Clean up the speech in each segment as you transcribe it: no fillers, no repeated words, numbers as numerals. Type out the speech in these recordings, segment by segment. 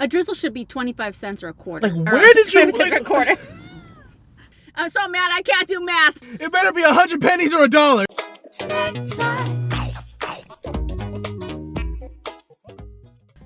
A drizzle should be 25 cents or a quarter. Like, where did you... 25 cents or a quarter. I'm so mad I can't do math. It better be 100 pennies or $1.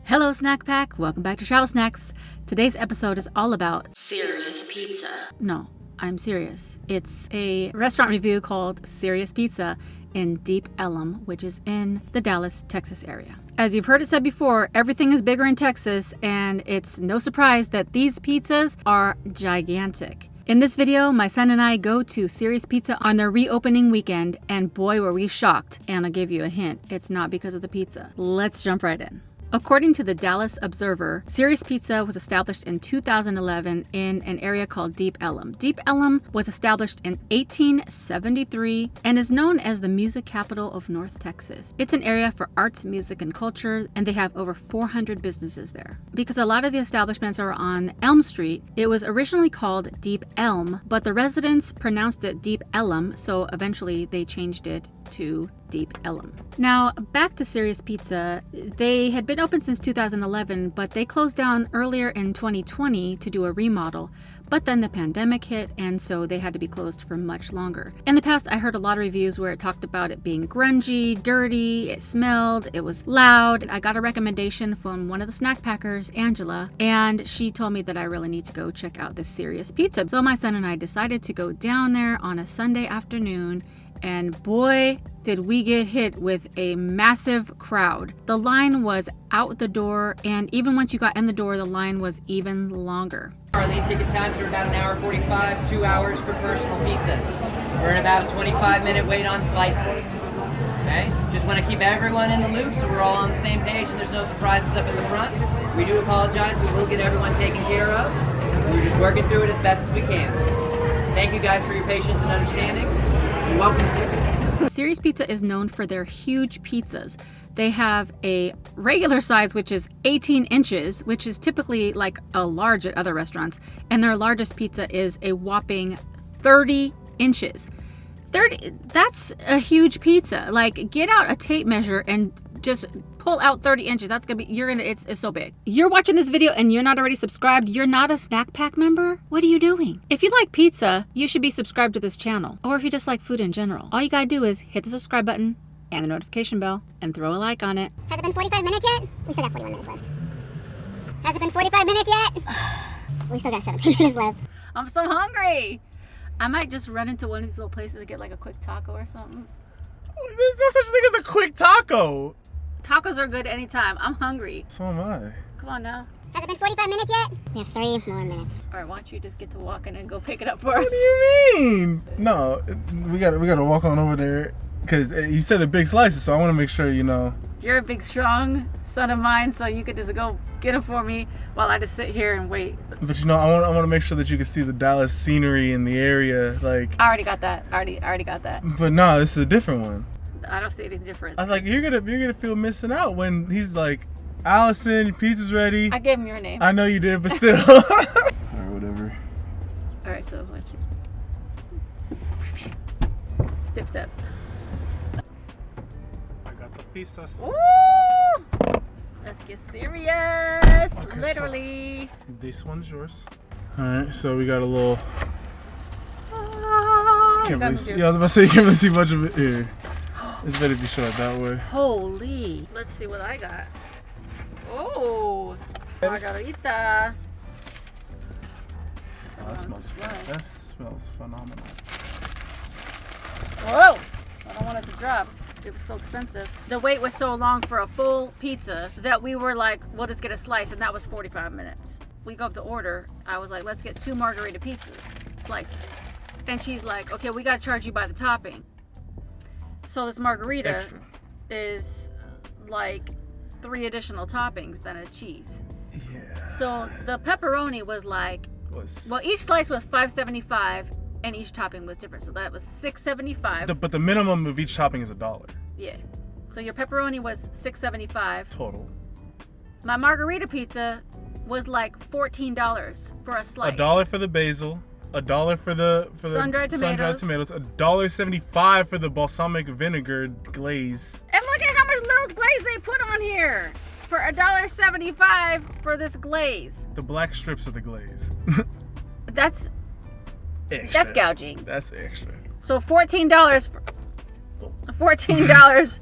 Hello, Snack Pack. Welcome back to Travel Snacks. Today's episode is all about Serious Pizza. No, I'm serious. It's a restaurant review called Serious Pizza in Deep Ellum, which is in the Dallas, Texas area. As you've heard it said before, everything is bigger in Texas, and it's no surprise that these pizzas are gigantic. In this video, my son and I go to Serious Pizza on their reopening weekend, and boy were we shocked. And I'll give you a hint, it's not because of the pizza. Let's jump right in. According to the Dallas Observer, Serious Pizza was established in 2011 in an area called Deep Ellum. Deep Ellum was established in 1873 and is known as the music capital of North Texas. It's an area for arts, music, and culture, and they have over 400 businesses there. Because a lot of the establishments are on Elm Street, it was originally called Deep Elm, but the residents pronounced it Deep Ellum, so eventually they changed it to Deep Ellum. Now, back to Serious Pizza. They had been open since 2011, but they closed down earlier in 2020 to do a remodel. But then the pandemic hit, and so they had to be closed for much longer. In the past, I heard a lot of reviews where it talked about it being grungy, dirty, it smelled, it was loud. I got a recommendation from one of the snack packers, Angela, and she told me that I really need to go check out this Serious Pizza. So my son and I decided to go down there on a Sunday afternoon, and boy, did we get hit with a massive crowd. The line was out the door, and even once you got in the door, the line was even longer. Our lead ticket times are about an hour 45, 2 hours for personal pizzas. We're in about a 25-minute wait on slices. Okay? Just want to keep everyone in the loop so we're all on the same page and there's no surprises up in the front. We do apologize. We will get everyone taken care of. We're just working through it as best as we can. Thank you guys for your patience and understanding. You're welcome to Serious. Serious Pizza is known for their huge pizzas. They have a regular size, which is 18 inches, which is typically like a large at other restaurants. And their largest pizza is a whopping 30 inches. 30, that's a huge pizza. Like, get out a tape measure and just pull out 30 inches. That's gonna be, it's so big. You're watching this video and you're not already subscribed. You're not a Snack Pack member? What are you doing? If you like pizza, you should be subscribed to this channel. Or if you just like food in general, all you gotta do is hit the subscribe button and the notification bell and throw a like on it. Has it been 45 minutes yet? We still got 41 minutes left. Has it been 45 minutes yet? We still got 17 minutes left. I'm so hungry. I might just run into one of these little places and get like a quick taco or something. There's no such thing as a quick taco. Tacos are good anytime. I'm hungry. So am I. Come on now. Has it been 45 minutes yet? We have 3 more minutes. All right, why don't you just get to walking and go pick it up for us? What do you mean? No, we gotta walk on over there because you said the big slices, so I want to make sure you know. You're a big, strong son of mine, so you could just go get them for me while I just sit here and wait. But you know, I want to make sure that you can see the Dallas scenery in the area, like. I already got that. I already got that. But no, this is a different one. I don't see anything different. I was like, you're gonna feel missing out when he's like, Allison, your pizza's ready. I gave him your name. I know you did, but still. Alright, whatever. All right, so what you... Step. I got the pizzas. Woo! Let's get serious. Okay, literally. So this one's yours. Alright, so we got a little. Can't really see. Yeah, I was about to say you can't really see much of it here. It's better be short that way. Holy. Let's see what I got. Oh, margarita. Oh, that smells phenomenal. Whoa! I don't want it to drop. It was so expensive. The wait was so long for a full pizza that we were like, we'll just get a slice, and that was 45 minutes. We go up to order. I was like, let's get 2 margarita pizzas, slices. And she's like, okay, we gotta charge you by the topping. So this margarita Extra. is like 3 additional toppings than a cheese. Yeah. So the pepperoni was like, well, each slice was $5.75 and each topping was different. So that was $6.75. But the minimum of each topping is $1. Yeah. So your pepperoni was $6.75 total. My margarita pizza was like $14 for a slice. $1 for the basil, $1 for the sun-dried tomatoes, $1.75 for the balsamic vinegar glaze. And look at how much little glaze they put on here. for $1.75 for this glaze. The black strips of the glaze. That's Extra. that's gouging. That's extra. So $14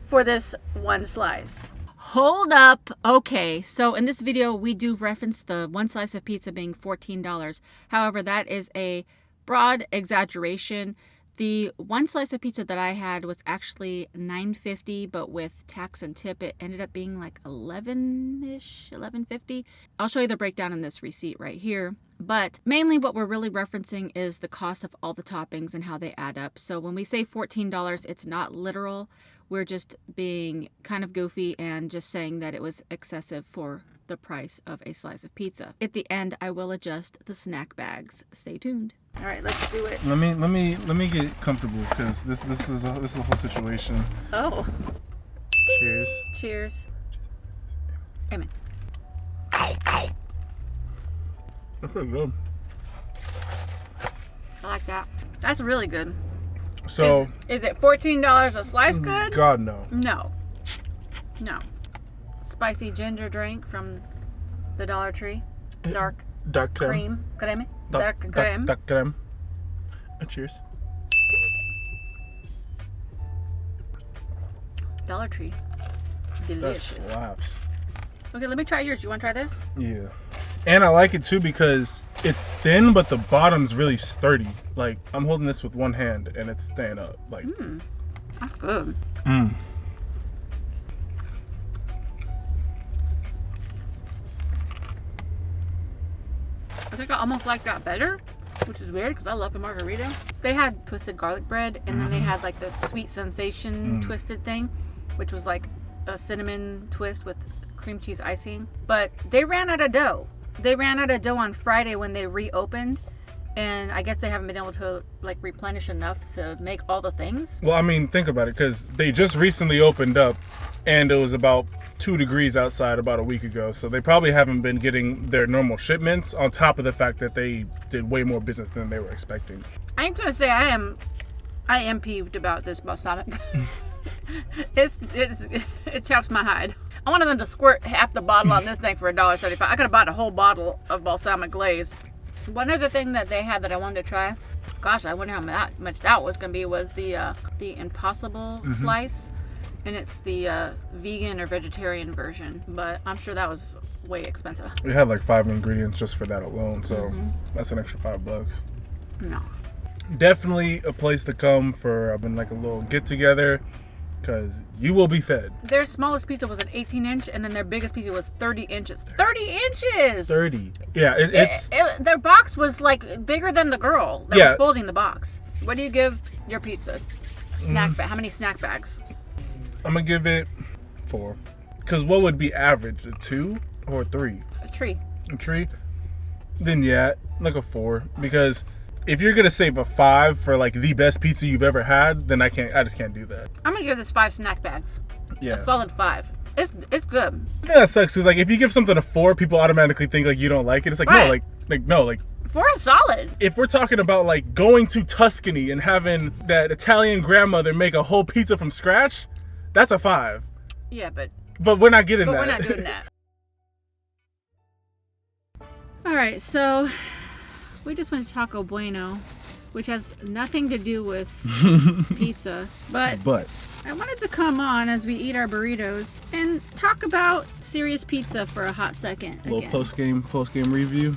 for this one slice. Hold up. Okay, so in this video we do reference the one slice of pizza being $14. However, that is a broad exaggeration. The one slice of pizza that I had was actually $9.50, but with tax and tip it ended up being like $11-ish, $11.50. I'll show you the breakdown in this receipt right here. But mainly what we're really referencing is the cost of all the toppings and how they add up. So when we say $14, it's not literal. We're just being kind of goofy and just saying that it was excessive for the price of a slice of pizza. At the end, I will adjust the snack bags. Stay tuned. All right, let's do it. Let me get comfortable because this is a whole situation. Oh. Cheers. Cheers. Amen. That's pretty good. I like that. That's really good. So is it $14 a slice good? God, no. No. Spicy ginger drink from the Dollar Tree. Dark creme. Creme. Dark creme. Dark creme. Cheers. Dollar Tree. Delicious. That slaps. Okay, let me try yours. You want to try this? Yeah. And I like it too because it's thin, but the bottom's really sturdy. Like, I'm holding this with one hand and it's staying up. Like, That's good. I think I almost like that better, which is weird because I love the margarita. They had twisted garlic bread, and then they had like this sweet sensation twisted thing, which was like a cinnamon twist with cream cheese icing. But they ran out of dough. They ran out of dough on Friday when they reopened, and I guess they haven't been able to like replenish enough to make all the things. well, I mean, think about it because they just recently opened up and it was about 2 degrees outside about a week ago. So they probably haven't been getting their normal shipments on top of the fact that they did way more business than they were expecting. I'm gonna say I am peeved about this balsamic. It chaps my hide. I wanted them to squirt half the bottle on this thing for $1.75. I could have bought a whole bottle of balsamic glaze. One other thing that they had that I wanted to try, gosh, I wonder how much that was gonna be, was the Impossible slice. And it's the vegan or vegetarian version, but I'm sure that was way expensive. We had like 5 ingredients just for that alone, so that's an extra $5. No. Definitely a place to come for like a little get together because you will be fed. Their smallest pizza was an 18-inch, and then their biggest pizza was 30 inches. 30 inches! 30. Yeah, it's... Their box was like bigger than the girl that was folding the box. What do you give your pizza? Snack bag. How many snack bags? I'm gonna give it 4. Because what would be average? A 2 or a 3? A tree. A tree? Then yeah, like a 4. Because if you're gonna save a 5 for like the best pizza you've ever had, then I just can't do that. I'm gonna give this 5 snack bags. Yeah. A solid 5. It's good. Yeah, that sucks. Cause like if you give something a 4, people automatically think like you don't like it. It's like Right. no, 4 is solid. if we're talking about like going to Tuscany and having that Italian grandmother make a whole pizza from scratch, that's a 5. Yeah, but But we're not getting that. we're not doing that. All right, so we just went to Taco Bueno, which has nothing to do with pizza, but I wanted to come on as we eat our burritos and talk about Serious Pizza for a hot second. Little again. post game review.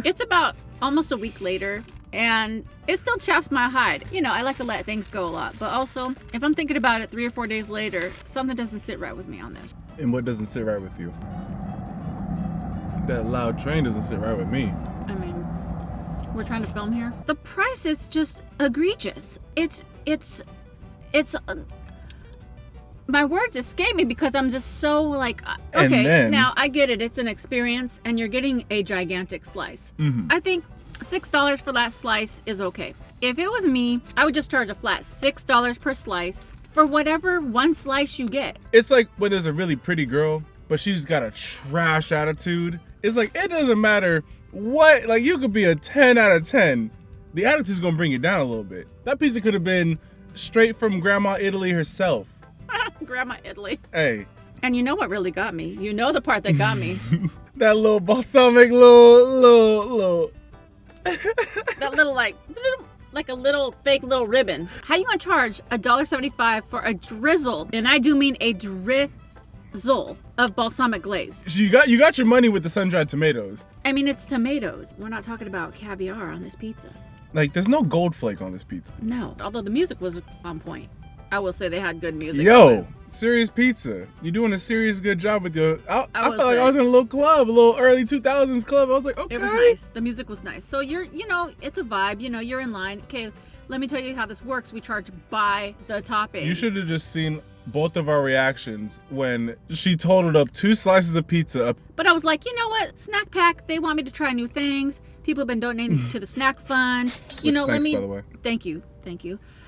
It's about almost a week later, and it still chaps my hide. You know, I like to let things go a lot, but also, if I'm thinking about it 3 or 4 days later, something doesn't sit right with me on this. And what doesn't sit right with you? That loud train doesn't sit right with me. I mean, we're trying to film here. The price is just egregious. It's my words escape me because I'm just so like, okay, then, now I get it. It's an experience and you're getting a gigantic slice. I think $6 for that slice is okay. If it was me, I would just charge a flat $6 per slice for whatever one slice you get. It's like when there's a really pretty girl, but she's got a trash attitude. It's like, it doesn't matter what, like you could be a 10 out of 10. The attitude's gonna bring you down a little bit. That pizza could have been straight from Grandma Italy herself. Grandma Italy. Hey. And you know what really got me? You know the part that got me. That little balsamic little. That little like a little fake little ribbon. How you gonna charge $1.75 for a drizzle? And I do mean a drizzle of balsamic glaze. You got your money with the sun-dried tomatoes. I mean, it's tomatoes. We're not talking about caviar on this pizza. Like, there's no gold flake on this pizza. No, although the music was on point. I will say they had good music. Yo, Serious Pizza. You're doing a serious good job with your... I felt like I was in a little club, a little early 2000s club. I was like, okay. It was nice. The music was nice. So it's a vibe. You're in line. Okay, let me tell you how this works. We charge by the topping. You should have just seen both of our reactions when she totaled up 2 slices of pizza. But I was like, you know what? Snack Pack, they want me to try new things. People have been donating to the snack fund. Let me... by the way. Thank you.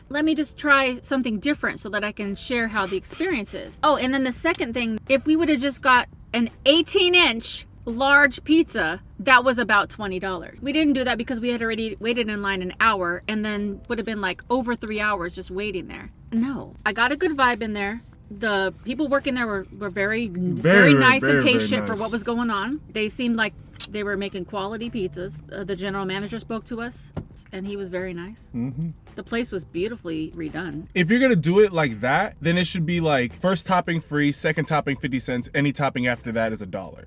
Let me just try something different so that I can share how the experience is. Oh, and then the second thing, if we would have just got an 18-inch large pizza, that was about $20. We didn't do that because we had already waited in line an hour and then would have been like over 3 hours just waiting there. No, I got a good vibe in there. The people working there were very nice and patient for what was going on. They seemed like they were making quality pizzas. The general manager spoke to us and he was very nice. Mm-hmm. The place was beautifully redone. If you're gonna do it like that, then it should be like first topping free, second topping 50 cents, any topping after that is $1.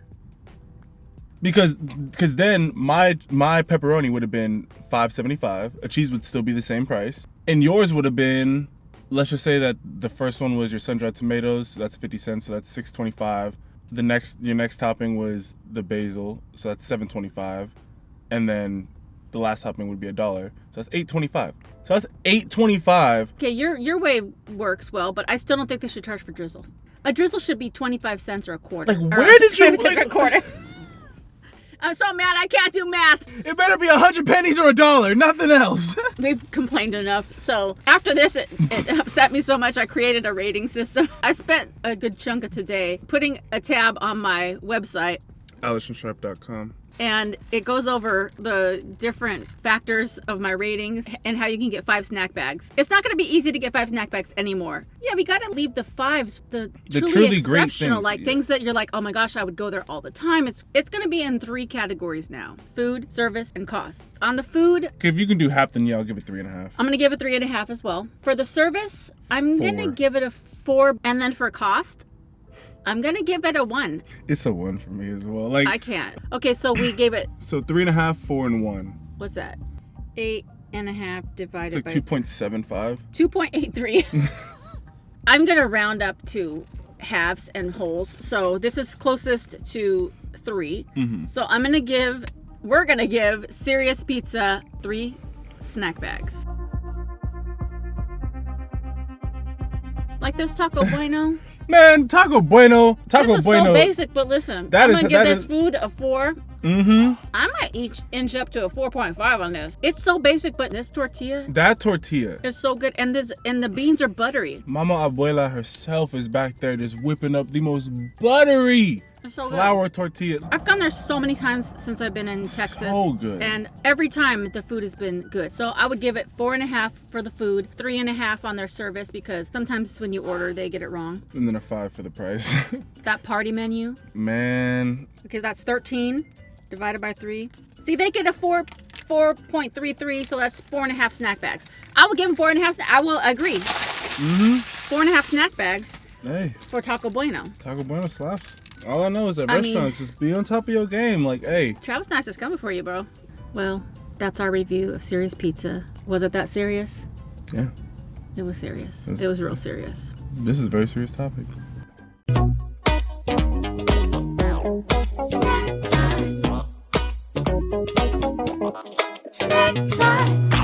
Because then my pepperoni would have been $5.75. A cheese would still be the same price, and yours would have been, let's just say that the first one was your sun-dried tomatoes. That's 50 cents, so that's $6.25. Your next topping was the basil, so that's $7.25, and then the last topping would be $1, so that's $8.25. So that's $8.25. Okay, your way works well, but I still don't think they should charge for drizzle. A drizzle should be 25 cents or a quarter. Like, where did you... Like, a quarter. I'm so mad I can't do math. It better be 100 pennies or $1, nothing else. We've complained enough. So after this, it upset me so much I created a rating system. I spent a good chunk of today putting a tab on my website. AllisonSharpe.com. And it goes over the different factors of my ratings and how you can get 5 snack bags. It's not going to be easy to get 5 snack bags anymore. Yeah, we got to leave the 5s, the truly exceptional, great things, things that you're like, oh my gosh, I would go there all the time. It's going to be in 3 categories now: food, service, and cost. On the food, okay, if you can do half, then yeah, I'll give it 3.5. I'm going to give it 3.5 as well. For the service, I'm going to give it a 4, and then for cost, I'm gonna give it a 1. It's a 1 for me as well. Like, I can't. Okay, so we gave it. So 3.5, 4, and 1. What's that? 8.5 divided by. It's like 2.75. 2.83. I'm gonna round up to halves and wholes. So this is closest to 3. Mm-hmm. So we're gonna give Serious Pizza 3 snack bags. Like this Taco Bueno. Man, Taco Bueno. This is so basic, but listen. I'm going to give this food a 4. Mm-hmm. I might inch up to a 4.5 on this. It's so basic, but this tortilla. That tortilla. Is so good. And the beans are buttery. Mama Abuela herself is back there just whipping up the most buttery so flour tortillas. I've gone there so many times since I've been in Texas. So good. And every time the food has been good. So I would give it 4.5 for the food, 3.5 on their service, because sometimes when you order, they get it wrong. And then a 5 for the price. That party menu. Man. Okay, that's 13 divided by 3. See, they get a 4.33, so that's 4.5 snack bags. I will give them 4.5. I will agree. Mm-hmm. 4.5 snack bags. Hey. For Taco Bueno. Taco Bueno slaps. All I know is that restaurants just be on top of your game. Like, hey. Travis Nice is coming for you, bro. Well, that's our review of Serious Pizza. Was it that serious? Yeah. It was serious. It was real serious. This is a very serious topic. Snack time.